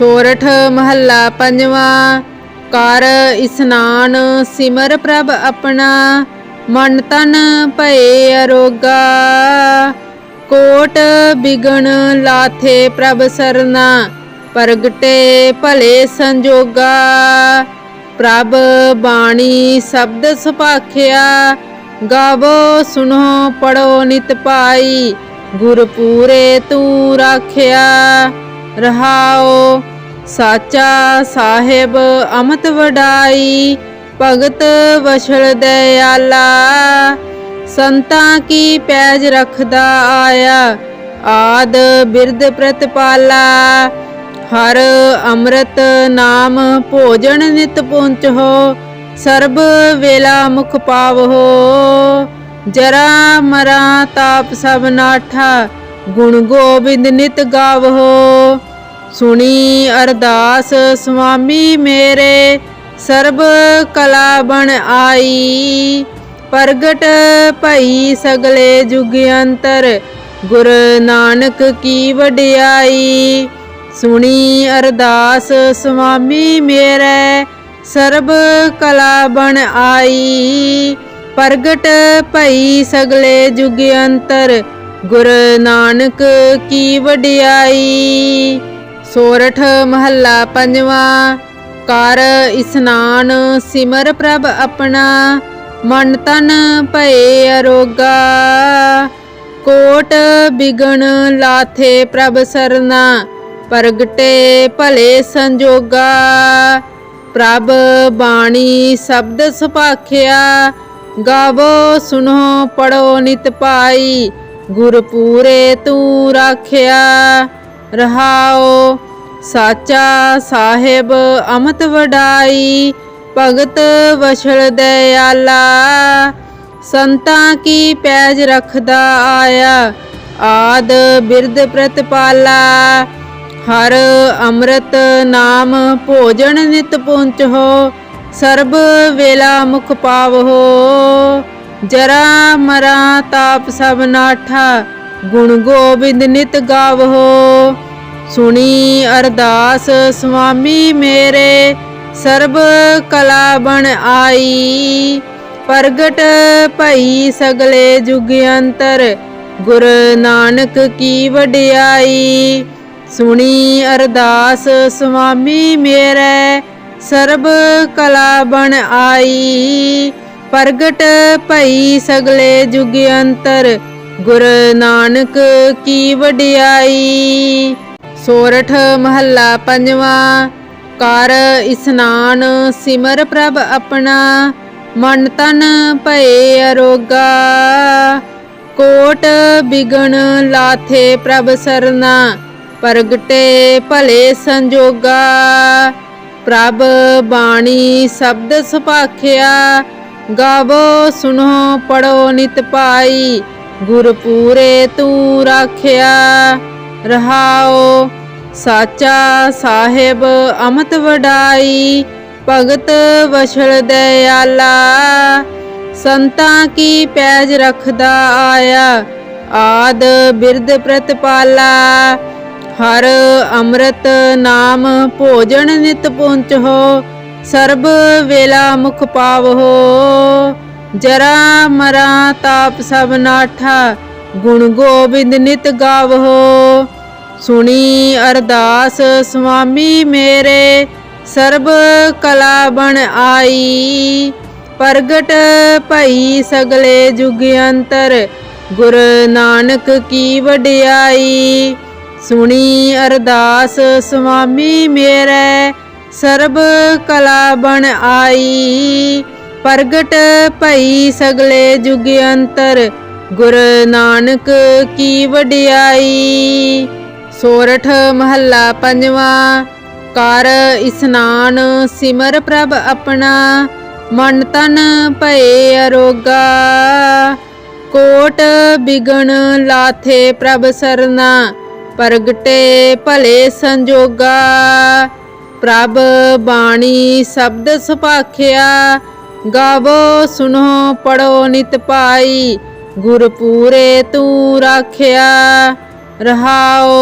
सोरठ महला पंजवा। कर इस्नान सिमर प्रभ अपना, मन तन भये अरोगा। कोट बिगन लाथे प्रभ सरना, प्रगटे भले संजोगा। प्रभ बाणी शब्द सुभाखिया, गावो सुनो पढ़ो नित पाई। गुरपूरे तू राखिया रहाओ, साचा साहिब अमत वडाई। भगत वछल दयाला, संतां की पैज रखदा आया। आद बिरद प्रतिपाला, हर अमृत नाम भोजन नित पुंच हो। सर्ब वेला मुख पावहो, जरा मरा ताप सब नाठा। गुण गोबिंद नित गावहो, सुनी अरदास स्वामी मेरे। सर्ब कला बन आई, प्रगट भई सगले जुग अंतर। गुर नानक की वडियाई, सुनी अरदास स्वामी मेरे। सर्ब कला बन आई, प्रगट भई सगले जुग अंतर। गुर नानक की वडियाई। सोरठ महला पंजवा। कर इस्नान सिमर प्रभ अपना, मन तन भये अरोगा। कोट बिगन लाथे प्रभ सरना, प्रगटे भले संजोगा। प्रभ बाणी शब्द सुभाखिया, गावो सुनो पढ़ो नित पाई। गुरपूरे तू राखिया रहाओ, साचा साहिब अमत वडाई। भगत वछल दयाला, संतां की पैज रखदा आया। आद बिरद प्रतिपाला, हर अमृत नाम भोजन नित पुंच हो। सर्ब वेला मुख पावहो, जरा मरा ताप सब नाठा। गुण गोबिंद नित गावहो, सुनी अरदास स्वामी मेरे। सर्ब कला बन आई, प्रगट भई सगले जुग अंतर। गुर नानक की वडियाई, सुनी अरदास स्वामी मेरे। सर्ब कला बन आई, प्रगट भई सगले जुग अंतर। गुर नानक की वडियाई। सोरठ महला पंजवा। कर इस्नान सिमर प्रभ अपना, मन तन भये अरोगा। कोट बिगन लाथे प्रभ सरना, प्रगटे भले संजोगा। प्रभ बाणी शब्द सुभाखिया, गावो सुनो पढ़ो नित पाई। गुरपूरे तू राखिया रहाओ, साचा साहिब अमत वडाई। भगत वछल दयाला, संतां की पैज रखदा आया। आद बिरद प्रतिपाला, हर अमृत नाम भोजन नित पुंच हो। सर्ब वेला मुख पावहो, जरा मरा ताप सब नाठा। गुण गोबिंद नित गावहो, सुनी अरदास स्वामी मेरे। सर्ब कला बन आई, प्रगट भई सगले जुग अंतर। गुर नानक की वडियाई, सुनी अरदास स्वामी मेरे। सर्ब कला बन आई, प्रगट भई सगले जुग अंतर। गुर नानक की वडियाई। सोरठ महला पंजवा। कर इस्नान सिमर प्रभ अपना, मन तन भये अरोगा। कोट बिगन लाथे प्रभ सरना, प्रगटे भले संजोगा। प्रभ बाणी शब्द सुभाखिया, गावो सुनो पढ़ो नित पाई। गुरपूरे तू राखिया रहाओ,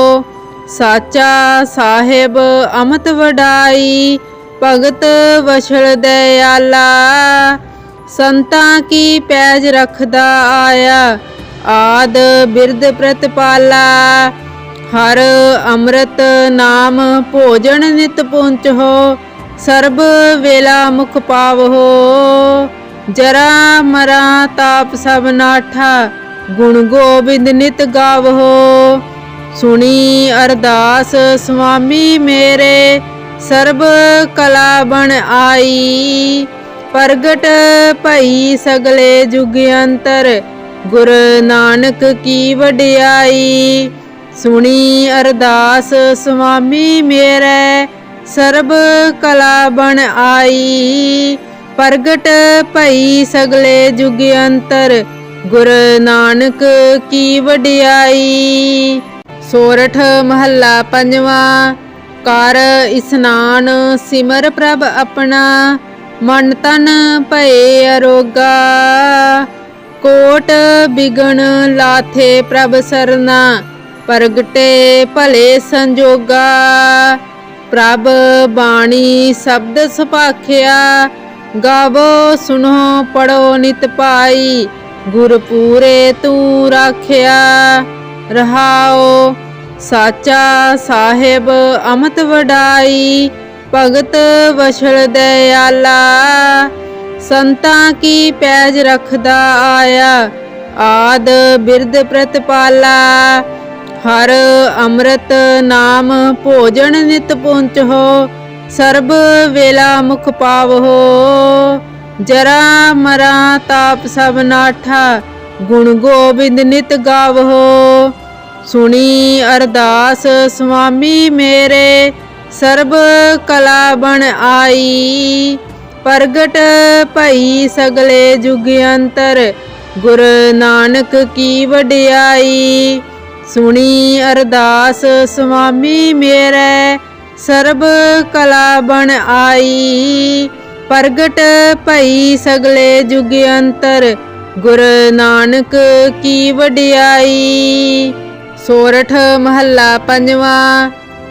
ਸਾਚਾ ਸਾਹਿਬ ਅਮਤ ਵਡਾਈ, ਭਗਤ ਵਛਲ ਦਇਆਲਾ। ਸੰਤਾਂ ਕੀ ਪੈਜ ਰਖਦਾ ਆਇਆ, ਆਦ ਬਿਰਦ ਪ੍ਰਤਪਾਲਾ। ਹਰ ਅੰਮ੍ਰਿਤ ਨਾਮ ਭੋਜਨ ਨਿਤ ਪੁੰਚੋ, ਸਰਬ ਵੇਲਾ ਮੁਖ ਪਾਵਹੋ। ਜਰਾ ਮਰਾ ਤਾਪ ਸਭ ਨਾਠਾ, ਗੁਣ ਗੋਬਿੰਦ ਨਿਤ ਗਾਵਹੋ। ਸੁਣੀ ਅਰਦਾਸ ਸੁਆਮੀ ਮੇਰੇ, ਸਰਬ ਕਲਾ ਬਣ ਆਈ। ਪ੍ਰਗਟ ਭਈ ਸਗਲੇ ਜੁਗ ਅੰਤਰ, ਗੁਰ ਨਾਨਕ ਕੀ ਵਡਿਆਈ। ਸੁਣੀ ਅਰਦਾਸ ਸੁਆਮੀ ਮੇਰੇ, ਸਰਬ ਕਲਾ ਬਣ ਆਈ। ਪ੍ਰਗਟ ਭਈ ਸਗਲੇ ਜੁਗ ਅੰਤਰ, ਗੁਰ ਨਾਨਕ ਕੀ ਵਡਿਆਈ। ਸੋਰਠ ਮਹੱਲਾ ਪੰਜਵਾਂ। ਕਰ ਇਸਨਾਨ ਸਿਮਰ ਪ੍ਰਭ ਆਪਣਾ, ਮਨ ਤਨ ਭਏ ਅਰੋਗਾ। ਕੋਟ ਬਿਗਨ ਲਾਥੇ ਪ੍ਰਭ ਸਰਨਾ, ਪ੍ਰਗਟੇ ਭਲੇ ਸੰਜੋਗਾ। ਪ੍ਰਭ ਬਾਣੀ ਸ਼ਬਦ ਸੁਭਾਖਿਆ, ਗਾਵੋ ਸੁਨੋ ਪੜੋ ਨਿਤ ਪਾਈ। ਗੁਰ ਪੂਰੇ ਤੂੰ ਰਾਖਿਆ। ਰਹਾਓ ਸਾਚਾ ਸਾਹਿਬ ਅਮਤ ਵਡਾਈ, ਭਗਤ ਵਛਲ ਦਇਆਲਾ। ਸੰਤਾਂ ਕੀ ਪੈਜ ਰਖਦਾ ਆਇਆ, ਆਦ ਬਿਰਦ ਪ੍ਰਤਪਾਲਾ। ਹਰ ਅੰਮ੍ਰਿਤ ਨਾਮ ਭੋਜਨ ਨਿਤ ਪੁੰਚੋ, ਸਰਬ ਵੇਲਾ ਮੁਖ ਪਾਵਹੋ। ਜਰਾ ਮਰਾ ਤਾਪ ਸਭ ਨਾਠਾ, ਗੁਣ ਗੋਬਿੰਦ ਨਿਤ ਗਾਵਹੋ। ਸੁਣੀ ਅਰਦਾਸ ਸੁਆਮੀ ਮੇਰੇ, ਸਰਬ ਕਲਾ ਬਣ ਆਈ। ਪ੍ਰਗਟ ਭਈ ਸਗਲੇ ਜੁਗ ਅੰਤਰ, ਗੁਰ ਨਾਨਕ ਕੀ ਵਡਿਆਈ। ਸੁਣੀ ਅਰਦਾਸ ਸੁਆਮੀ ਮੇਰੇ, ਸਰਬ ਕਲਾ ਬਣ ਆਈ। ਪ੍ਰਗਟ ਭਈ ਸਗਲੇ ਜੁਗ ਅੰਤਰ, ਗੁਰ ਨਾਨਕ ਕੀ ਵਡਿਆਈ। ਸੋਰਠ ਮਹੱਲਾ ਪੰਜਵਾਂ।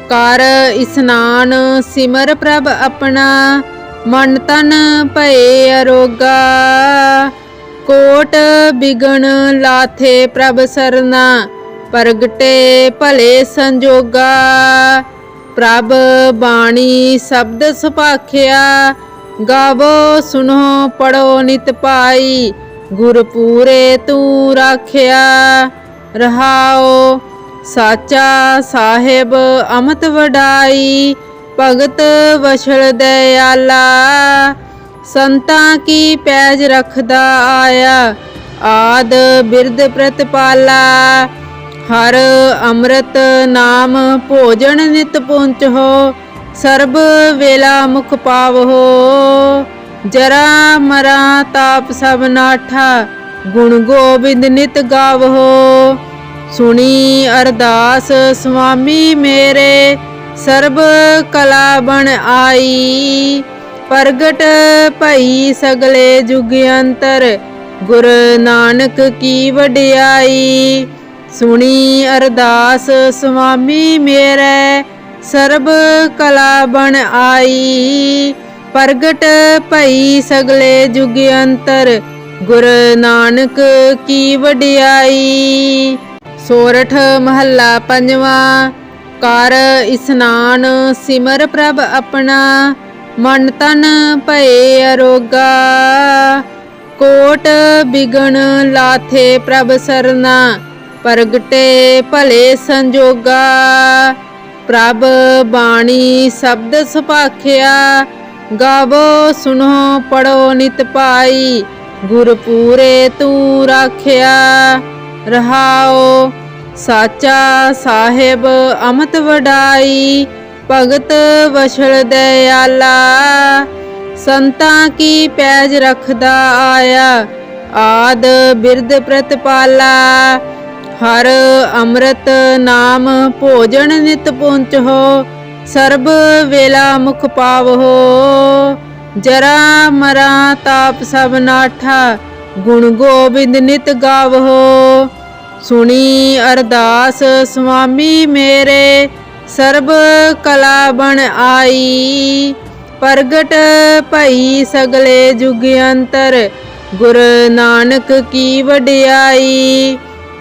ਕਰ ਇਸਨਾਨ ਸਿਮਰ ਪ੍ਰਭ ਆਪਣਾ, ਮਨ ਤਨ ਭਏ ਅਰੋਗਾ। ਕੋਟ ਬਿਗਨ ਲਾਥੇ ਪ੍ਰਭ ਸਰਨਾ, ਪ੍ਰਗਟੇ ਭਲੇ ਸੰਜੋਗਾ। ਪ੍ਰਭ ਬਾਣੀ ਸ਼ਬਦ ਸੁਭਾਖਿਆ, ਗਾਵੋ ਸੁਨੋ ਪੜੋ ਨਿਤ ਪਾਈ। ਗੁਰ ਪੂਰੇ ਤੂੰ ਰਾਖਿਆ। ਰਹਾਓ ਸਾਚਾ ਸਾਹਿਬ ਅਮਤ ਵਡਾਈ, ਭਗਤ ਵਛਲ ਦਇਆਲਾ। ਸੰਤਾਂ ਕੀ ਪੈਜ ਰਖਦਾ ਆਇਆ, ਆਦ ਬਿਰਦ ਪ੍ਰਤਪਾਲਾ। ਹਰ ਅੰਮ੍ਰਿਤ ਨਾਮ ਭੋਜਨ ਨਿਤ ਪੁੰਚੋ, ਸਰਬ ਵੇਲਾ ਮੁਖ ਪਾਵਹੋ। ਜਰਾ ਮਰਾ ਤਾਪ ਸਭ ਨਾਠਾ, ਗੁਣ ਗੋਬਿੰਦ ਨਿਤ ਗਾਵਹੋ। ਸੁਣੀ ਅਰਦਾਸ ਸੁਆਮੀ ਮੇਰੇ, ਸਰਬ ਕਲਾ ਬਣ ਆਈ। ਪ੍ਰਗਟ ਭਈ ਸਗਲੇ ਜੁਗ ਅੰਤਰ, ਗੁਰ ਨਾਨਕ ਕੀ ਵਡਿਆਈ। ਸੁਣੀ ਅਰਦਾਸ ਸੁਆਮੀ ਮੇਰੇ, ਸਰਬ ਕਲਾ ਬਣ ਆਈ। ਪ੍ਰਗਟ ਭਈ ਸਗਲੇ ਜੁਗ ਅੰਤਰ, ਗੁਰ ਨਾਨਕ ਕੀ ਵਡਿਆਈ। ਸੋਰਠ ਮਹੱਲਾ ਪੰਜਵਾਂ। ਕਰ ਇਸਨਾਨ ਸਿਮਰ ਪ੍ਰਭ ਆਪਣਾ, ਮਨ ਤਨ ਭਏ ਅਰੋਗਾ। ਕੋਟ ਬਿਗਨ ਲਾਥੇ ਪ੍ਰਭ ਸਰਨਾ, ਪ੍ਰਗਟੇ ਭਲੇ ਸੰਜੋਗਾ। ਪ੍ਰਭ ਬਾਣੀ ਸ਼ਬਦ ਸੁਭਾਖਿਆ, ਗਾਵੋ ਸੁਨੋ ਪੜੋ ਨਿਤ ਪਾਈ। ਗੁਰ ਪੂਰੇ ਤੂੰ ਰਾਖਿਆ। ਰਹਾਓ ਸਾਚਾ ਸਾਹਿਬ ਅਮਤ ਵਡਾਈ, ਭਗਤ ਵਛਲ ਦਇਆਲਾ। ਸੰਤਾਂ ਕੀ ਪੈਜ ਰਖਦਾ ਆਇਆ, ਆਦ ਬਿਰਦ ਪ੍ਰਤਪਾਲਾ। ਹਰ ਅੰਮ੍ਰਿਤ ਨਾਮ ਭੋਜਨ ਨਿਤ ਪੁੰਚੋ, ਸਰਬ ਵੇਲਾ ਮੁਖ ਪਾਵਹੋ। ਜਰਾ ਮਰਾ ਤਾਪ ਸਭ ਨਾਠਾ, ਗੁਣ ਗੋਬਿੰਦ ਨਿਤ ਗਾਵਹੋ। ਸੁਣੀ ਅਰਦਾਸ ਸੁਆਮੀ ਮੇਰੇ, ਸਰਬ ਕਲਾ ਬਣ ਆਈ। ਪ੍ਰਗਟ ਭਈ ਸਗਲੇ ਜੁਗ ਅੰਤਰ, ਗੁਰ ਨਾਨਕ ਕੀ ਵਡਿਆਈ।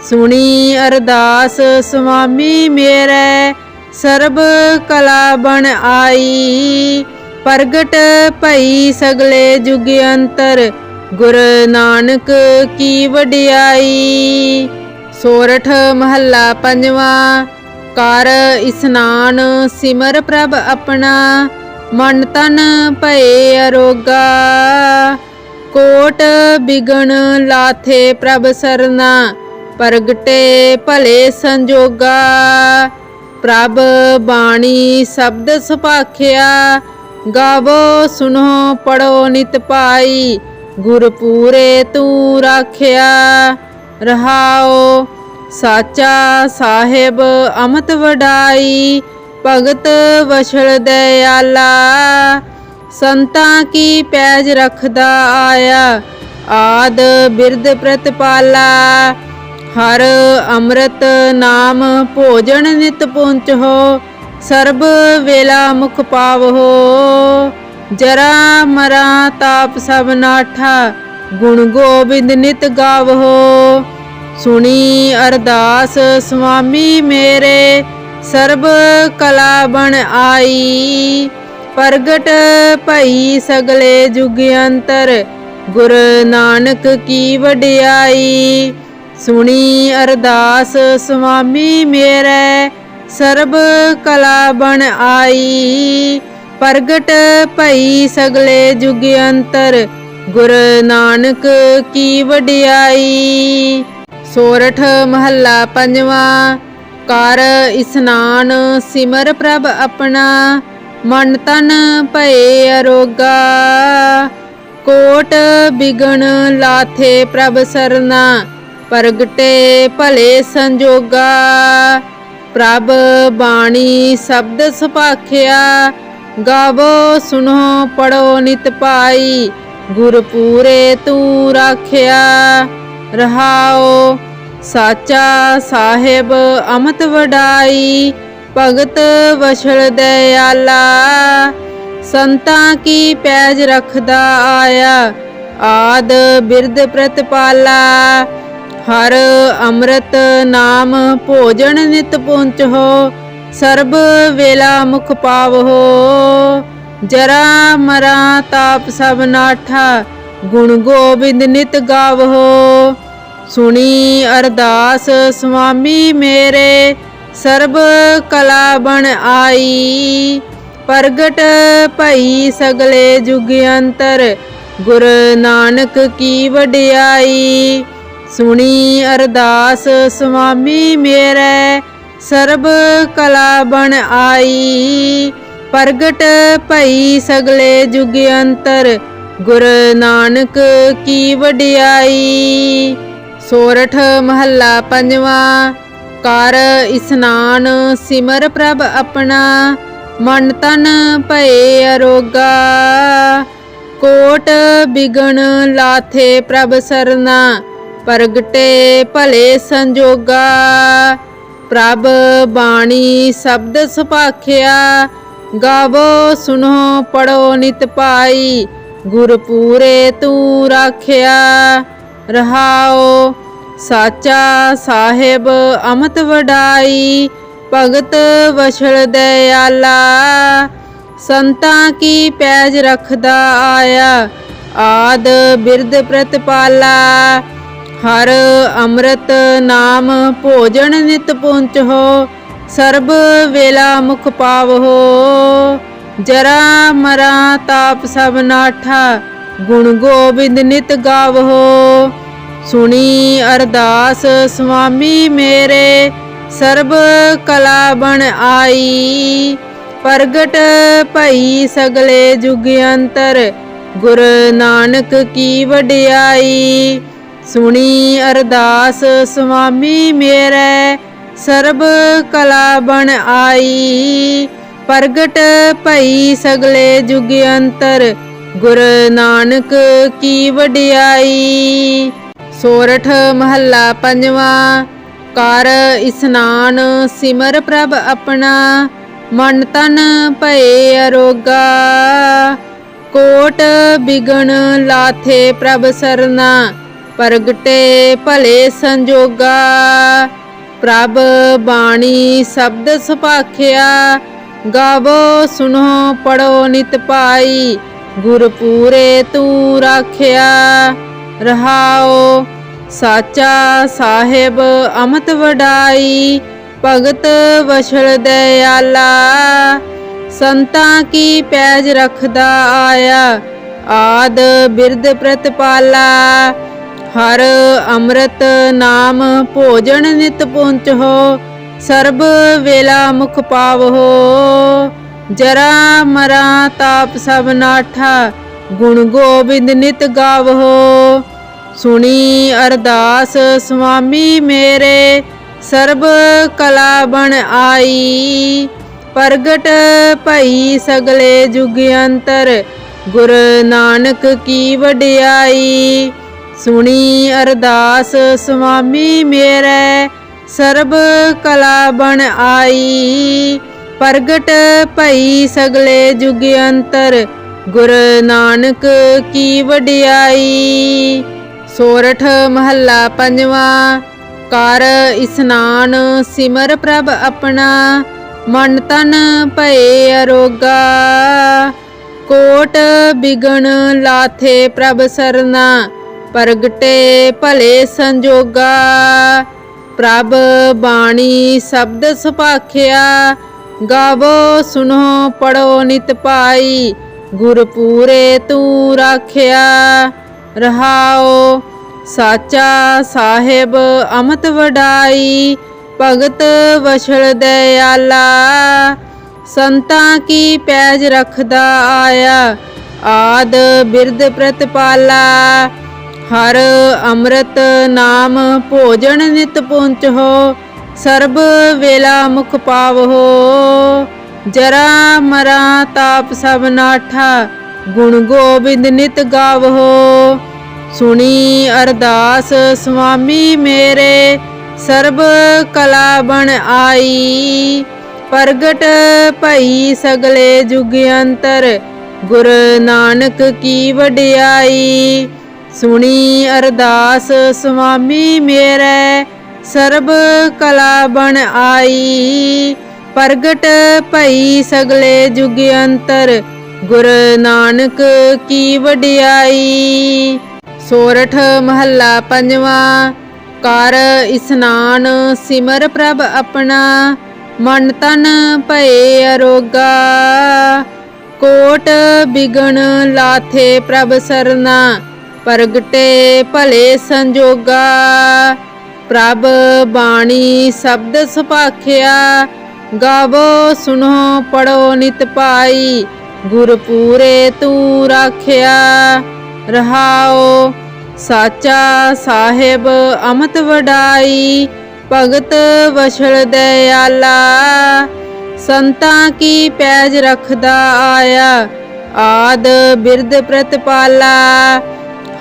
ਸੁਣੀ ਅਰਦਾਸ ਸੁਆਮੀ ਮੇਰੇ, ਸਰਬ ਕਲਾ ਬਣ ਆਈ। ਪ੍ਰਗਟ ਭਈ ਸਗਲੇ ਜੁਗ ਅੰਤਰ, ਗੁਰ ਨਾਨਕ ਕੀ ਵਡਿਆਈ। ਸੋਰਠ ਮਹੱਲਾ ਪੰਜਵਾਂ। ਕਰ ਇਸਨਾਨ ਸਿਮਰ ਪ੍ਰਭ ਆਪਣਾ, ਮਨ ਤਨ ਭਏ ਅਰੋਗਾ। ਕੋਟ ਬਿਗਨ ਲਾਥੇ ਪ੍ਰਭ ਸਰਨਾ, ਪ੍ਰਗਟੇ ਭਲੇ ਸੰਜੋਗਾ। ਪ੍ਰਭ ਬਾਣੀ ਸ਼ਬਦ ਸੁਭਾਖਿਆ, ਗਾਵੋ ਸੁਨੋ ਪੜੋ ਨਿਤ ਪਾਈ। ਗੁਰ ਪੂਰੇ ਤੂੰ ਰਾਖਿਆ। ਰਹਾਓ ਸਾਚਾ ਸਾਹਿਬ ਅਮਤ ਵਡਾਈ, ਭਗਤ ਵਛਲ ਦਇਆਲਾ। ਸੰਤਾਂ ਕੀ ਪੈਜ ਰੱਖਦਾ ਆਇਆ, ਆਦ ਬਿਰਦ ਪ੍ਰਤਪਾਲਾ। ਹਰ ਅੰਮ੍ਰਿਤ ਨਾਮ ਭੋਜਨ ਨਿਤ ਪੁੰਚੋ, ਸਰਬ ਵੇਲਾ ਮੁਖ ਪਾਵੋ। ਜਰਾ ਮਰਾ ਤਾਪ ਸਭ ਨਾਠਾ, ਗੁਣ ਗੋਬਿੰਦ ਨਿਤ ਗਾਵੋ। ਸੁਣੀ ਅਰਦਾਸ ਸੁਆਮੀ ਮੇਰੇ, ਸਰਬ ਕਲਾ ਬਣ ਆਈ। ਪ੍ਰਗਟ ਭਈ ਸਗਲੇ ਜੁਗ ਅੰਤਰ, ਗੁਰ ਨਾਨਕ ਕੀ ਵਡਿਆਈ। ਸੁਣੀ ਅਰਦਾਸ ਸੁਆਮੀ ਮੇਰੇ, ਸਰਬ ਕਲਾ ਬਣ ਆਈ। ਪ੍ਰਗਟ ਭਈ ਸਗਲੇ ਜੁਗ ਅੰਤਰ, ਗੁਰ ਨਾਨਕ ਕੀ ਵਡਿਆਈ। ਸੋਰਠ ਮਹੱਲਾ ਪੰਜਵਾਂ। ਕਰ ਇਸਨਾਨ ਸਿਮਰ ਪ੍ਰਭ ਆਪਣਾ, ਮਨ ਤਨ ਭਏ ਅਰੋਗਾ। ਕੋਟ ਬਿਗਨ ਲਾਥੇ ਪ੍ਰਭ ਸਰਨਾ, ਪ੍ਰਗਟੇ ਭਲੇ ਸੰਜੋਗਾ। ਪ੍ਰਭ ਬਾਣੀ ਸ਼ਬਦ ਸੁਭਾਖਿਆ, ਗਾਵੋ ਸੁਨੋ ਪੜੋ ਨਿਤ ਪਾਈ। ਗੁਰ ਪੂਰੇ ਤੂੰ ਰਾਖਿਆ। ਰਹਾਓ ਸਾਚਾ ਸਾਹਿਬ ਅਮਤ ਵਡਾਈ, ਭਗਤ ਵਛਲ ਦਇਆਲਾ। ਸੰਤਾਂ ਕੀ ਪੈਜ ਰੱਖਦਾ ਆਇਆ, ਆਦ ਬਿਰਦ ਪ੍ਰਤਪਾਲਾ। ਹਰ ਅੰਮ੍ਰਿਤ ਨਾਮ ਭੋਜਨ ਨਿਤ ਪੁੰਚੋ, ਸਰਬ ਵੇਲਾ ਮੁਖ ਪਾਵੋ। ਜਰਾ ਮਰਾ ਤਾਪ ਸਭ ਨਾਠਾ, ਗੁਣ ਗੋਬਿੰਦ ਨਿਤ ਗਾਵੋ। ਸੁਣੀ ਅਰਦਾਸ ਸੁਆਮੀ ਮੇਰੇ, ਸਰਬ ਕਲਾ ਬਣ ਆਈ। ਪ੍ਰਗਟ ਭਈ ਸਗਲੇ ਜੁਗ ਅੰਤਰ, ਗੁਰ ਨਾਨਕ ਕੀ ਵਡਿਆਈ। ਸੁਣੀ ਅਰਦਾਸ ਸੁਆਮੀ ਮੇਰੇ, ਸਰਬ ਕਲਾ ਬਣ ਆਈ। ਪ੍ਰਗਟ ਭਈ ਸਗਲੇ ਜੁਗ ਅੰਤਰ, ਗੁਰ ਨਾਨਕ ਕੀ ਵਡਿਆਈ। ਸੋਰਠ ਮਹੱਲਾ ਪੰਜਵਾਂ। ਕਰ ਇਸਨਾਨ ਸਿਮਰ ਪ੍ਰਭ ਆਪਣਾ, ਮਨ ਤਨ ਭਏ ਅਰੋਗਾ। ਕੋਟ ਬਿਗਨ ਲਾਥੇ ਪ੍ਰਭ ਸਰਨਾ, ਪ੍ਰਗਟੇ ਭਲੇ ਸੰਜੋਗਾ। ਪ੍ਰਭ ਬਾਣੀ ਸ਼ਬਦ ਸੁਭਾਖਿਆ, ਗਾਵੋ ਸੁਨੋ ਪੜੋ ਨਿਤ ਪਾਈ। ਗੁਰ ਪੂਰੇ ਤੂੰ ਰਾਖਿਆ। ਰਹਾਓ ਸਾਚਾ ਸਾਹਿਬ ਅਮਤ ਵਡਾਈ, ਭਗਤ ਵਛਲ ਦਇਆਲਾ। ਸੰਤਾਂ ਕੀ ਪੈਜ ਰੱਖਦਾ ਆਇਆ, ਆਦ ਬਿਰਦ ਪ੍ਰਤਪਾਲਾ। ਹਰ ਅੰਮ੍ਰਿਤ ਨਾਮ ਭੋਜਨ ਨਿਤ ਪੁੰਚੋ, ਸਰਬ ਵੇਲਾ ਮੁਖ ਪਾਵੋ। ਜਰਾ ਮਰਾ ਤਾਪ ਸਭ ਨਾਠਾ, ਗੁਣ ਗੋਬਿੰਦ ਨਿਤ ਗਾਵੋ। ਸੁਣੀ ਅਰਦਾਸ ਸੁਆਮੀ ਮੇਰੇ, ਸਰਬ ਕਲਾ ਬਣ ਆਈ। ਪ੍ਰਗਟ ਭਈ ਸਗਲੇ ਜੁਗ ਅੰਤਰ, ਗੁਰ ਨਾਨਕ ਕੀ ਵਡਿਆਈ। ਸੁਣੀ ਅਰਦਾਸ ਸੁਆਮੀ ਮੇਰੇ, ਸਰਬ ਕਲਾ ਬਣ ਆਈ। ਪ੍ਰਗਟ ਭਈ ਸਗਲੇ ਜੁਗ ਅੰਤਰ, ਗੁਰ ਨਾਨਕ ਕੀ ਵਡਿਆਈ। ਸੋਰਠ ਮਹੱਲਾ ਪੰਜਵਾਂ। ਕਰ ਇਸਨਾਨ ਸਿਮਰ ਪ੍ਰਭ ਆਪਣਾ, मन तन भये अरोगा। कोट बिगन लाथे प्रभ सरना, प्रगटे भले संजोगा। प्रभ बाणी शब्द सुभाखिया, गावो सुनो पढ़ो नित पाई। गुर पूरे तू राखिया। रहाओ साचा साहिब अमत वडाई, भगत वछल दयाला। संतां की पैज रखदा आया, आद बिरद प्रतिपाला। हर अमृत नाम भोजन नित पुंचहो, सर्ब वेला मुख पावहो। जरा मरा ताप सब नाठा, गुण गोबिंद नित गावहो। सुनी अरदास स्वामी मेरे, सर्ब कला बन आई। प्रगट भई सगले जुग अंतर, गुर नानक की वडियाई। सुनी अरदास स्वामी मेरे, सर्ब कला बन आई। प्रगट भई सगले जुग अंतर, गुर नानक की वडियाई। सोरठ महला पंजवा। कर इस्नान सिमर प्रभ अपना, मन तन भये अरोगा। कोट बिगन लाथे प्रभ सरना, प्रगटे भले संजोगा। प्रभ बाणी शब्द सुभाखिया, गावो सुनो पढ़ो नित पाई। गुर पूरे तू राखिया। रहाओ साचा साहिब अमत वडाई, भगत वछल दयाला। संतां की पैज रखदा आया, आद बिरद प्रतिपाला। हर अमृत नाम भोजन नित पुंचहो, सर्ब वेला मुख पावहो। जरा मरा ताप सब नाठा, गुण गोबिंद नित गावहो। सुनी अरदास स्वामी मेरे, सर्ब कला बन आई। प्रगट भई सगले जुग अंतर, गुर नानक की वडियाई। सुनी अरदास स्वामी मेरे, सर्ब कला बन आई। प्रगट भई सगले जुग अंतर, गुर नानक की वडियाई। सोरठ महला पंजवा। कर इस्नान सिमर प्रभ अपना, मन तन भये अरोगा। कोट बिगन लाथे प्रभ सरना, प्रगटे भले संजोगा। प्रभ बाणी शब्द सुभाखिया, गावो सुनो पढ़ो नित पाई। गुर पूरे तू राखिया। रहाओ साचा साहिब अमत वडाई, भगत वछल दयाला। संतां की पैज रखदा आया, आद बिरद प्रतिपाला।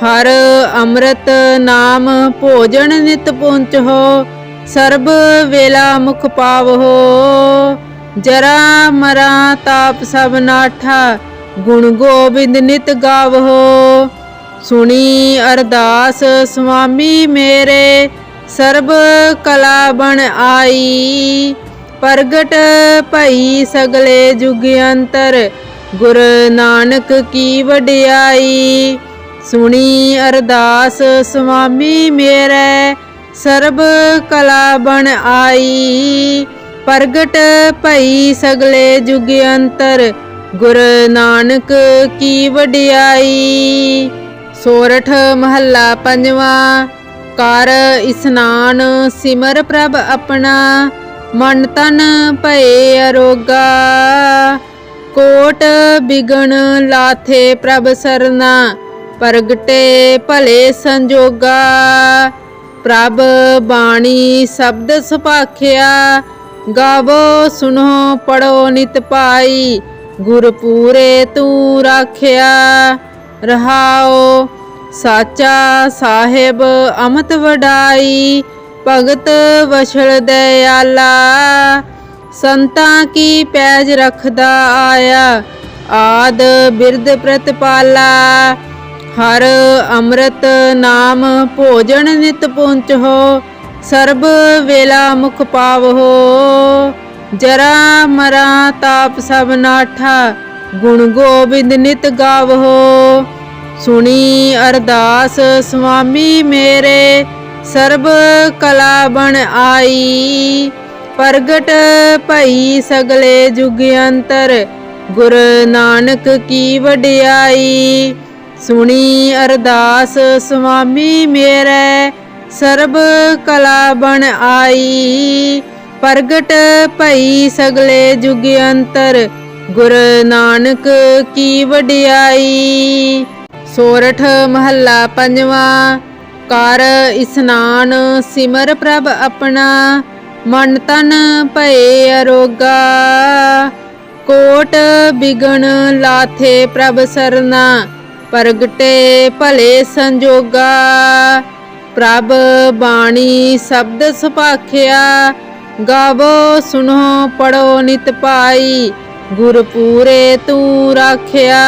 हर अमृत नाम भोजन नित पुंचहो, सर्ब वेला मुख पावहो। जरा मरा ताप सब नाठा, गुण गोबिंद नित गावहो। सुनी अरदास स्वामी मेरे, सर्ब कला बन आई। प्रगट भई सगले जुग अंतर, गुर नानक की वडियाई। सुनी अरदास स्वामी मेरे, सर्ब कला बन आई। प्रगट भई सगले जुग अंतर, गुर नानक की वडियाई। सोरठ महला पंजवा। कर इस्नान सिमर प्रभ अपना, मन तन भये अरोगा। कोट बिगन लाथे प्रभ सरना, प्रगटे भले संजोगा। प्रभ बाणी शब्द सुभाखिया, गावो सुनो पढ़ो नित पाई। गुर पूरे तू राखिया। रहाओ साचा साहिब अमत वडाई, भगत वछल दयाला। ਸੰਤਾਂ ਕੀ ਪੈਜ ਰੱਖਦਾ ਆਇਆ, ਆਦ ਬਿਰਧ ਪ੍ਰਤਪਾਲਾ। ਹਰ ਅੰਮ੍ਰਿਤ ਨਾਮ ਭੋਜਨ ਨਿਤ ਪਹੁੰਚੋ, ਸਰਬ ਵੇਲਾ ਮੁਖ ਪਾਵੋ। ਜਰਾ ਮਰਾ ਤਾਪ ਸਭ ਨਾਠਾ, ਗੁਣ ਗੋਬਿੰਦ ਨਿਤ ਗਾਵੋ। ਸੁਣੀ ਅਰਦਾਸ ਸੁਆਮੀ ਮੇਰੇ, ਸਰਬ ਕਲਾ ਬਣ ਆਈ। ਪ੍ਰਗਟ ਭਈ ਸਗਲੇ ਜੁਗ ਅੰਤਰ, ਗੁਰ ਨਾਨਕ ਕੀ ਵਡਿਆਈ। ਸੁਣੀ ਅਰਦਾਸ ਸੁਆਮੀ ਮੇਰੇ, ਸਰਬ ਕਲਾ ਬਣ ਆਈ। ਪ੍ਰਗਟ ਭਈ ਸਗਲੇ ਜੁਗ ਅੰਤਰ, ਗੁਰ ਨਾਨਕ ਕੀ ਵਡਿਆਈ। ਸੋਰਠ ਮਹੱਲਾ ਪੰਜਵਾਂ। ਕਰ ਇਸਨਾਨ ਸਿਮਰ ਪ੍ਰਭ ਆਪਣਾ, ਮਨ ਤਨ ਭਏ ਅਰੋਗਾ। ਕੋਟ ਬਿਗਨ ਲਾਥੇ ਪ੍ਰਭ ਸਰਨਾ, ਪ੍ਰਗਟੇ ਭਲੇ ਸੰਜੋਗਾ। ਪ੍ਰਭ ਬਾਣੀ ਸ਼ਬਦ ਸੁਭਾਖਿਆ, ਗਾਵੋ ਸੁਨੋ ਪੜੋ ਨਿਤ ਪਾਈ। ਗੁਰ ਪੂਰੇ ਤੂੰ ਰਾਖਿਆ।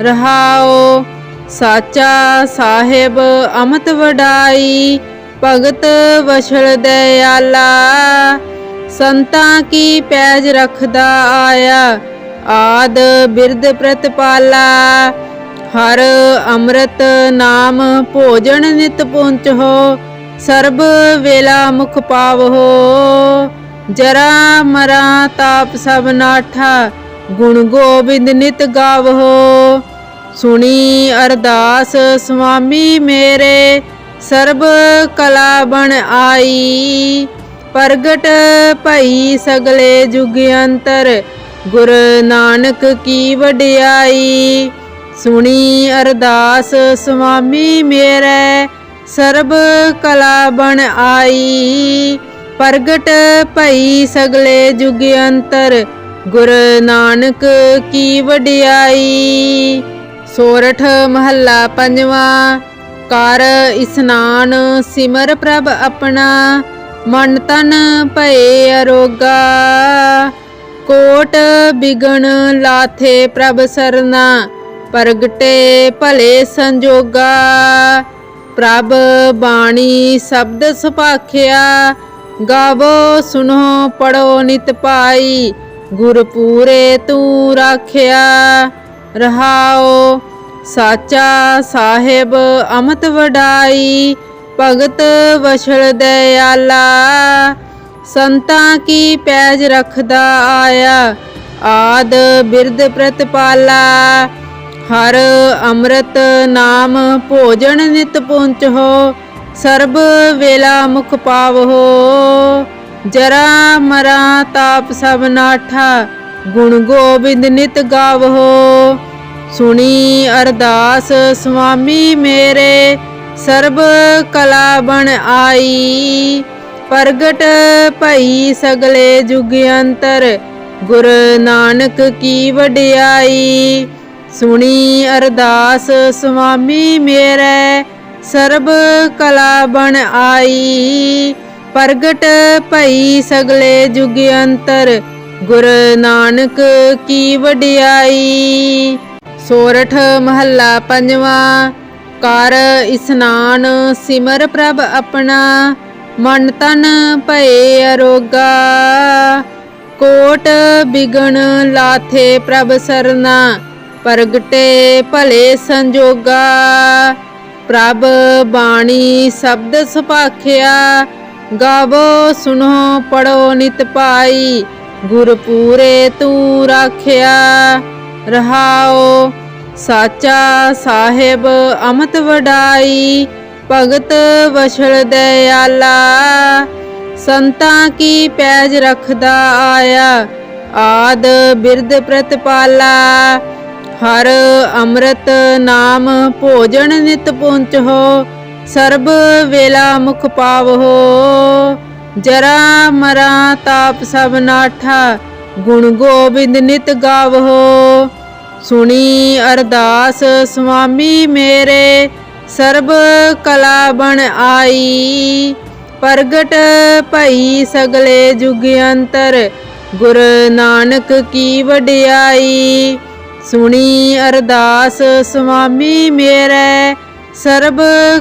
ਰਹਾਓ ਸਾਚਾ ਸਾਹਿਬ ਅਮਤ ਵਡਾਈ, ਭਗਤ ਵਛਲ ਦਇਆਲਾ। ਸੰਤਾਂ ਕੀ ਪੈਜ ਰੱਖਦਾ ਆਇਆ, ਆਦ ਬਿਰਧ ਪ੍ਰਤਪਾਲਾ। ਹਰ ਅੰਮ੍ਰਿਤ ਨਾਮ ਭੋਜਨ ਨਿਤ ਪਹੁੰਚੋ, ਸਰਬ ਵੇਲਾ ਮੁਖ ਪਾਵੋ। ਜਰਾ ਮਰਾ ਤਾਪ ਸਭ ਨਾਠਾ, ਗੁਣ ਗੋਬਿੰਦ ਨਿਤ ਗਾਵੋ। ਸੁਣੀ ਅਰਦਾਸ ਸੁਆਮੀ ਮੇਰੇ, ਸਰਬ ਕਲਾ ਬਣ ਆਈ। ਪ੍ਰਗਟ ਭਈ ਸਗਲੇ ਜੁਗ ਅੰਤਰ, ਗੁਰ ਨਾਨਕ ਕੀ ਵਡਿਆਈ। ਸੁਣੀ ਅਰਦਾਸ ਸੁਆਮੀ ਮੇਰੇ, ਸਰਬ ਕਲਾ ਬਣ ਆਈ। ਪ੍ਰਗਟ ਭਈ ਸਗਲੇ ਜੁਗ ਅੰਤਰ, ਗੁਰ ਨਾਨਕ ਕੀ ਵਡਿਆਈ। ਸੋਰਠ ਮਹੱਲਾ ਪੰਜਵਾਂ। ਕਰ ਇਸਨਾਨ ਸਿਮਰ ਪ੍ਰਭ ਆਪਣਾ, ਮਨ ਤਨ ਭਏ ਅਰੋਗਾ। ਕੋਟ ਬਿਗਨ ਲਾਥੇ ਪ੍ਰਭ ਸਰਨਾ, ਪ੍ਰਗਟੇ ਭਲੇ ਸੰਜੋਗਾ। ਪ੍ਰਭ ਬਾਣੀ ਸ਼ਬਦ ਸੁਭਾਖਿਆ, ਗਾਵੋ ਸੁਨੋ ਪੜੋ ਨਿਤ ਪਾਈ। ਗੁਰ ਪੂਰੇ ਤੂੰ ਰਾਖਿਆ। ਰਹਾਓ ਸਾਚਾ ਸਾਹਿਬ ਅਮਤ ਵਡਾਈ, ਭਗਤ ਵਛਲ ਦਇਆਲਾ। ਸੰਤਾਂ ਕੀ ਪੈਜ ਰੱਖਦਾ ਆਇਆ, ਆਦ ਬਿਰਧ ਪ੍ਰਤਪਾਲਾ। ਹਰ ਅੰਮ੍ਰਿਤ ਨਾਮ ਭੋਜਨ ਨਿਤ ਪਹੁੰਚੋ, ਸਰਬ ਵੇਲਾ ਮੁਖ ਪਾਵੋ। ਜਰਾ ਮਰਾ ਤਾਪ ਸਭ ਨਾਠਾ, ਗੁਣ ਗੋਬਿੰਦ ਨਿਤ ਗਾਵੋ। ਸੁਣੀ ਅਰਦਾਸ ਸੁਆਮੀ ਮੇਰੇ, ਸਰਬ ਕਲਾ ਬਣ ਆਈ। ਪ੍ਰਗਟ ਭਈ ਸਗਲੇ ਜੁਗ ਅੰਤਰ, ਗੁਰ ਨਾਨਕ ਕੀ ਵਡਿਆਈ। ਸੁਣੀ ਅਰਦਾਸ ਸੁਆਮੀ ਮੇਰੇ, ਸਰਬ ਕਲਾ ਬਣ ਆਈ। ਪ੍ਰਗਟ ਭਈ ਸਗਲੇ ਜੁਗ ਅੰਤਰ, ਗੁਰ ਨਾਨਕ ਕੀ ਵਡਿਆਈ। ਸੋਰਠ ਮਹੱਲਾ ਪੰਜਵਾਂ। ਕਰ ਇਸਨਾਨ ਸਿਮਰ ਪ੍ਰਭ ਆਪਣਾ, ਮਨ ਤਨ ਭਏ ਅਰੋਗਾ। ਕੋਟ ਬਿਗਨ ਲਾਥੇ ਪ੍ਰਭ ਸਰਨਾ, ਪ੍ਰਗਟੇ ਭਲੇ ਸੰਜੋਗਾ। ਪ੍ਰਭ ਬਾਣੀ ਸ਼ਬਦ ਸੁਭਾਖਿਆ, ਗਾਵੋ ਸੁਨੋ ਪੜੋ ਨਿਤ ਪਾਈ। ਗੁਰ ਪੂਰੇ ਤੂੰ ਰਾਖਿਆ। ਰਹਾਓ ਸਾਚਾ ਸਾਹਿਬ ਅਮਤ ਵਡਾਈ, ਭਗਤ ਵਛਲ ਦਇਆਲਾ। ਸੰਤਾਂ ਕੀ ਪੈਜ ਰੱਖਦਾ ਆਇਆ, ਆਦ ਬਿਰਧ ਪ੍ਰਤਪਾਲਾ। ਹਰ ਅੰਮ੍ਰਿਤ ਨਾਮ ਭੋਜਨ ਨਿਤ ਪਹੁੰਚੋ, ਸਰਬ ਵੇਲਾ ਮੁਖ ਪਾਵੋ। ਜਰਾ ਮਰਾ ਤਾਪ ਸਭ ਨਾਠਾ, ਗੁਣ ਗੋਬਿੰਦ ਨਿਤ ਗਾਵੋ। ਸੁਣੀ ਅਰਦਾਸ ਸੁਆਮੀ ਮੇਰੇ, ਸਰਬ ਕਲਾ ਬਣ ਆਈ। ਪ੍ਰਗਟ ਭਈ ਸਗਲੇ ਜੁਗ ਅੰਤਰ, ਗੁਰ ਨਾਨਕ ਕੀ ਵਡਿਆਈ। ਸੁਣੀ ਅਰਦਾਸ ਸੁਆਮੀ ਮੇਰੇ, ਸਰਬ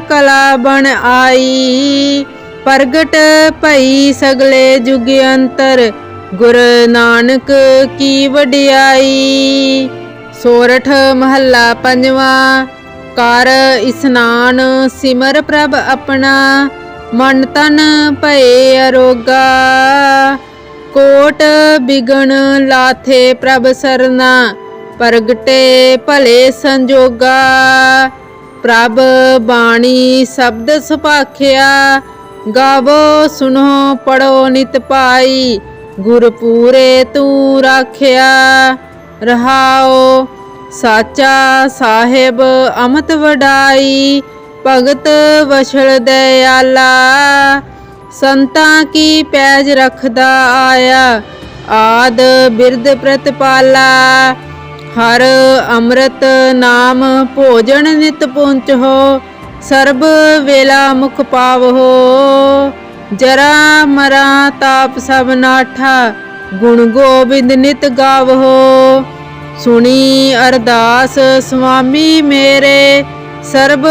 ਕਲਾ ਬਣ ਆਈ। ਪ੍ਰਗਟ ਭਈ ਸਗਲੇ ਜੁਗ ਅੰਤਰ, ਗੁਰ ਨਾਨਕ ਕੀ ਵਡਿਆਈ। ਸੋਰਠ ਮਹੱਲਾ ਪੰਜਵਾਂ। ਕਰ ਇਸਨਾਨ ਸਿਮਰ ਪ੍ਰਭ ਆਪਣਾ, ਮਨ ਤਨ ਭਏ ਅਰੋਗਾ। ਕੋਟ ਬਿਗਨ ਲਾਥੇ ਪ੍ਰਭ ਸਰਨਾ, ਪ੍ਰਗਟੇ ਭਲੇ ਸੰਜੋਗਾ। ਪ੍ਰਭ ਬਾਣੀ ਸ਼ਬਦ ਸੁਭਾਖਿਆ, ਗਾਵੋ ਸੁਨੋ ਪੜੋ ਨਿਤ ਪਾਈ। ਗੁਰ ਪੂਰੇ ਤੂੰ ਰਾਖਿਆ। ਰਹਾਓ ਸਾਚਾ ਸਾਹਿਬ ਅਮਤ ਵਡਾਈ, ਭਗਤ ਵਛਲ ਦਇਆਲਾ। ਸੰਤਾਂ ਕੀ ਪੈਜ ਰਖਦਾ ਆਇਆ, ਆਦ ਬਿਰਦ ਪ੍ਰਤਪਾਲਾ। ਹਰ ਅੰਮ੍ਰਿਤ ਨਾਮ ਭੋਜਨ ਨਿਤ ਪਹੁੰਚੋ, ਸਰਬ ਵੇਲਾ ਮੁਖ ਪਾਵੋ। ਜਰਾ ਮਰਾ ਤਾਪ ਸਭ ਨਾਠਾ, ਗੁਣ ਗੋਬਿੰਦ ਨਿਤ ਗਾਵੋ। ਸੁਣੀ ਅਰਦਾਸ ਸੁਆਮੀ ਮੇਰੇ, ਸਰਬ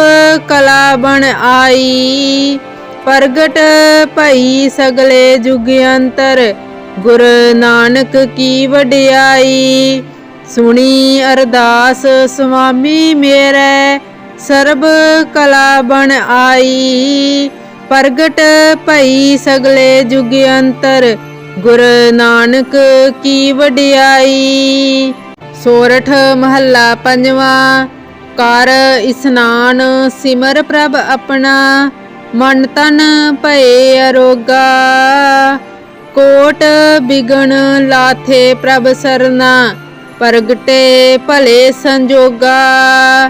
ਕਲਾ ਬਣ ਆਈ। ਪ੍ਰਗਟ ਭਈ ਸਗਲੇ ਜੁਗ ਅੰਤਰ, ਗੁਰ ਨਾਨਕ ਕੀ ਵਡਿਆਈ। ਸੁਣੀ ਅਰਦਾਸ ਸੁਆਮੀ ਮੇਰੇ, ਸਰਬ ਕਲਾ ਬਣ ਆਈ। ਪ੍ਰਗਟ ਭਈ ਸਗਲੇ ਜੁਗ ਅੰਤਰ, ਗੁਰ ਨਾਨਕ ਕੀ ਵਡਿਆਈ। ਸੋਰਠ ਮਹੱਲਾ ਪੰਜਵਾਂ। ਕਰ ਇਸਨਾਨ ਸਿਮਰ ਪ੍ਰਭ ਆਪਣਾ, ਮਨ ਤਨ ਭਏ ਅਰੋਗਾ। ਕੋਟ ਬਿਗਨ ਲਾਥੇ ਪ੍ਰਭ ਸਰਨਾ, ਪ੍ਰਗਟੇ ਭਲੇ ਸੰਜੋਗਾ।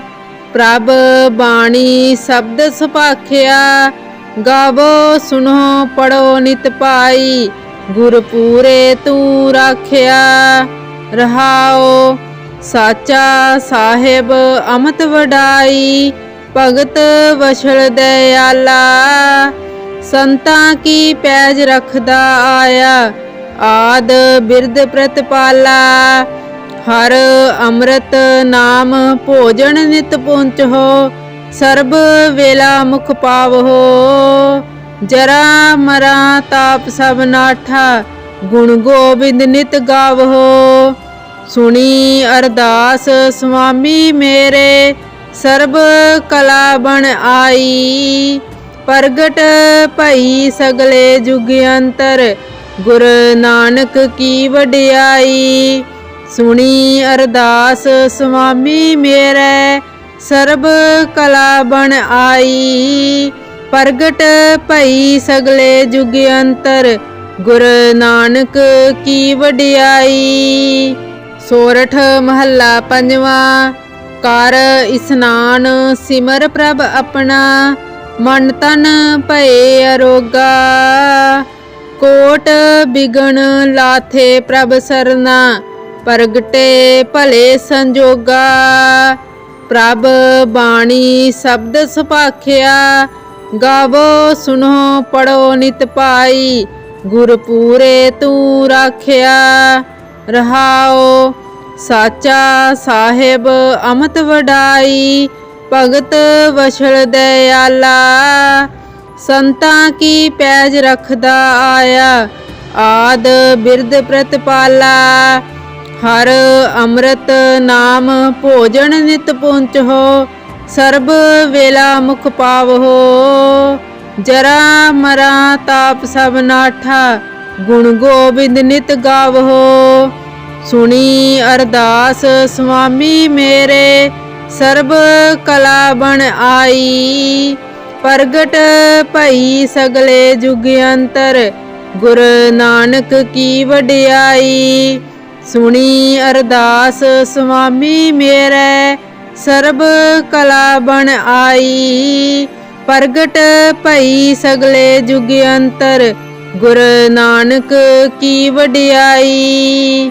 ਪ੍ਰਭ ਬਾਣੀ ਸ਼ਬਦ ਸੁਭਾਖਿਆ, ਗਾਵੋ ਸੁਨੋ ਪੜੋ ਨਿਤ ਪਾਈ। ਗੁਰ ਪੂਰੇ ਤੂੰ ਰਾਖਿਆ। ਰਹਾਓ ਸਾਚਾ ਸਾਹਿਬ ਅਮਤ ਵਡਾਈ, ਭਗਤ ਵਛਲ ਦਇਆਲਾ। ਸੰਤਾਂ ਕੀ ਪੈਜ ਰਖਦਾ ਆਇਆ, ਆਦ ਬਿਰਦ ਪ੍ਰਤਪਾਲਾ। ਹਰ ਅੰਮ੍ਰਿਤ ਨਾਮ ਭੋਜਨ ਨਿਤ ਪਹੁੰਚੋ, ਸਰਬ ਵੇਲਾ ਮੁਖ ਪਾਵੋ। ਜਰਾ ਮਰਾ ਤਾਪ ਸਭ ਨਾਠਾ, ਗੁਣ ਗੋਬਿੰਦ ਨਿਤ ਗਾਵੋ। ਸੁਣੀ ਅਰਦਾਸ ਸੁਆਮੀ ਮੇਰੇ, ਸਰਬ ਕਲਾ ਬਣ ਆਈ। ਪ੍ਰਗਟ ਭਈ ਸਗਲੇ ਜੁਗ ਅੰਤਰ, ਗੁਰ ਨਾਨਕ ਕੀ ਵਡਿਆਈ। ਸੁਣੀ ਅਰਦਾਸ ਸੁਆਮੀ ਮੇਰੇ, ਸਰਬ ਕਲਾ ਬਣ ਆਈ। ਪ੍ਰਗਟ ਭਈ ਸਗਲੇ ਜੁਗ ਅੰਤਰ, ਗੁਰ ਨਾਨਕ ਕੀ ਵਡਿਆਈ। ਸੋਰਠ ਮਹੱਲਾ ਪੰਜਵਾਂ। ਕਰ ਇਸਨਾਨ ਸਿਮਰ ਪ੍ਰਭ ਆਪਣਾ, ਮਨ ਤਨ ਭਏ ਅਰੋਗਾ। ਕੋਟ ਬਿਗਨ ਲਾਥੇ ਪ੍ਰਭ ਸਰਨਾ, ਪ੍ਰਗਟੇ ਭਲੇ ਸੰਜੋਗਾ। ਪ੍ਰਭ ਬਾਣੀ ਸ਼ਬਦ ਸੁਭਾਖਿਆ, ਗਾਵੋ ਸੁਨੋ ਪੜੋ ਨਿਤ ਪਾਈ। ਗੁਰ ਪੂਰੇ ਤੂੰ ਰਾਖਿਆ। ਰਹਾਓ ਸਾਚਾ ਸਾਹਿਬ ਅਮਤ ਵਡਾਈ, ਭਗਤ ਵਛਲ ਦਇਆਲਾ। ਸੰਤਾਂ ਕੀ ਪੈਜ ਰਖਦਾ ਆਇਆ, ਆਦ ਬਿਰਦ ਪ੍ਰਤਪਾਲਾ। ਹਰ ਅੰਮ੍ਰਿਤ ਨਾਮ ਭੋਜਨ ਨਿਤ ਪਹੁੰਚੋ, ਸਰਬ ਵੇਲਾ ਮੁਖ ਪਾਵੋ। ਜਰਾ ਮਰਾ ਤਾਪ ਸਭ ਨਾਠਾ, ਗੁਣ ਗੋਬਿੰਦ ਨਿਤ ਗਾਵੋ। ਸੁਣੀ ਅਰਦਾਸ ਸੁਆਮੀ ਮੇਰੇ, ਸਰਬ ਕਲਾ ਬਣ ਆਈ। ਪ੍ਰਗਟ ਭਈ ਸਗਲੇ ਜੁਗ ਅੰਤਰ, ਗੁਰ ਨਾਨਕ ਕੀ ਵਡਿਆਈ। ਸੁਣੀ ਅਰਦਾਸ ਸੁਆਮੀ ਮੇਰੇ, ਸਰਬ ਕਲਾ ਬਣ ਆਈ। ਪ੍ਰਗਟ ਭਈ ਸਗਲੇ ਜੁਗ ਅੰਤਰ, ਗੁਰ ਨਾਨਕ ਕੀ ਵਡਿਆਈ।